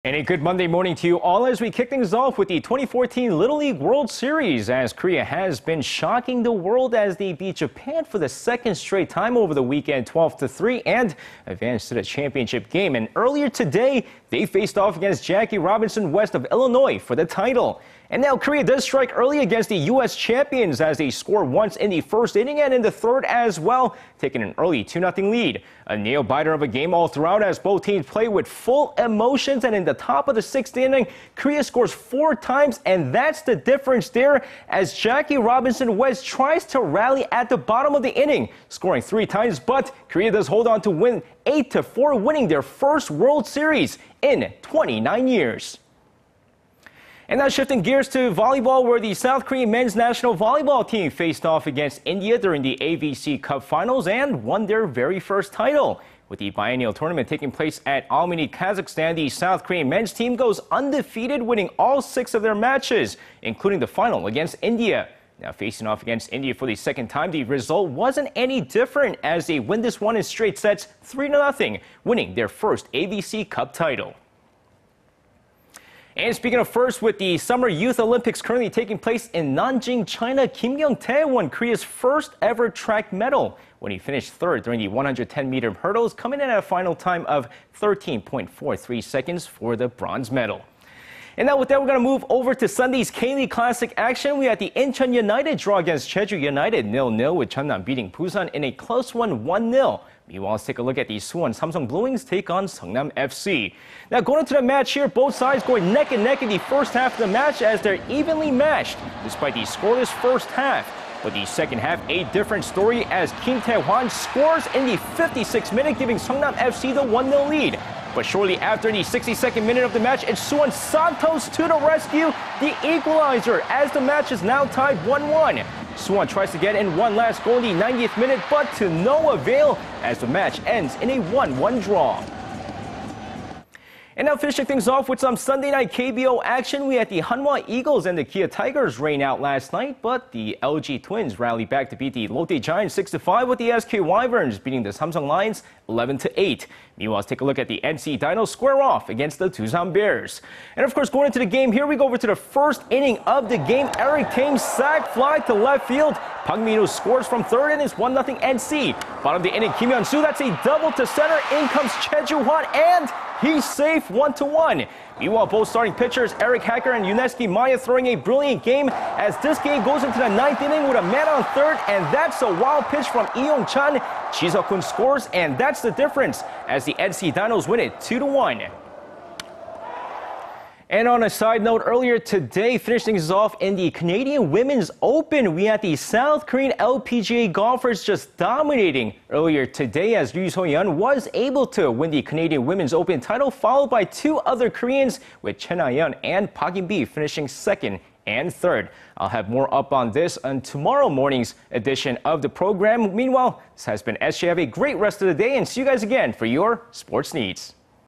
And a good Monday morning to you all as we kick things off with the 2014 Little League World Series, as Korea has been shocking the world as they beat Japan for the second straight time over the weekend 12-3 and advanced to the championship game. And earlier today, they faced off against Jackie Robinson-West of Illinois for the title. And now Korea does strike early against the U.S. champions as they score once in the first inning and in the third as well, taking an early 2-0 lead. A nail-biter of a game all throughout as both teams play with full emotions, and in the top of the sixth inning, Korea scores 4 times, and that's the difference there as Jackie Robinson-West tries to rally at the bottom of the inning, scoring 3 times, but Korea does hold on to win 8-4, winning their first World Series in 29 years. And now shifting gears to volleyball, where the South Korean men's national volleyball team faced off against India during the AVC Cup Finals and won their very first title. With the biennial tournament taking place at Almaty, Kazakhstan, the South Korean men's team goes undefeated, winning all 6 of their matches, including the final against India. Now facing off against India for the second time, the result wasn't any different as they win this one in straight sets 3-0, winning their first AVC Cup title. And speaking of first, with the Summer Youth Olympics currently taking place in Nanjing, China, KYUNG-TAE won Korea's first ever track medal when he finished third during the 110-meter hurdles, coming in at a final time of 13.43 seconds for the bronze medal. And now with that, we're going to move over to Sunday's K-League Classic action. We had the Incheon United draw against Jeju United 0-0, with Cheonnam beating Busan in a close one 1-0. Meanwhile, let's take a look at the Suwon Samsung Blue Wings take on Seongnam FC. Now going into the match here, both sides going neck and neck in the first half of the match as they're evenly matched despite the scoreless first half. But the second half, a different story as Kim Tae-hwan scores in the 56th minute, giving Seongnam FC the 1-0 lead. But shortly after the 62nd minute of the match, it's Suwon Santos to the rescue, the equalizer, as the match is now tied 1-1. Suwon tries to get in one last goal in the 90th minute, but to no avail as the match ends in a 1-1 draw. And now finishing things off with some Sunday night KBO action, we had the Hanwha Eagles and the Kia Tigers rain out last night, but the LG Twins rallied back to beat the Lotte Giants 6-5, with the SK Wyverns beating the Samsung Lions 11-8. Meanwhile, let's take a look at the NC DINOS square off against the DOOSAN Bears. And of course, going into the game, here we go over to the first inning of the game. Eric Thame's sac fly to left field. Park Min-woo scores from third and it's 1-0 NC. Bottom of the inning, Kim Hyun-soo, that's a double to center. In comes Choi Joo-hwan and he's safe 1-1. Meanwhile, both starting pitchers, Eric Hacker and Yuneski Maya, throwing a brilliant game as this game goes into the 9th inning with a man on third, and that's a wild pitch from Lee Yong-chan. Ji Seok-kun scores, and that's the difference as the NC Dinos win it 2-1. And on a side note, earlier today, finishing things off in the Canadian Women's Open, we had the South Korean LPGA golfers just dominating earlier today as Ryu So-yeon was able to win the Canadian Women's Open title, followed by 2 other Koreans, with Chen Ha-yeon and Park In-bi finishing second and third. I'll have more up on this on tomorrow morning's edition of the program. Meanwhile, this has been SJ. Have a great rest of the day and see you guys again for your sports needs.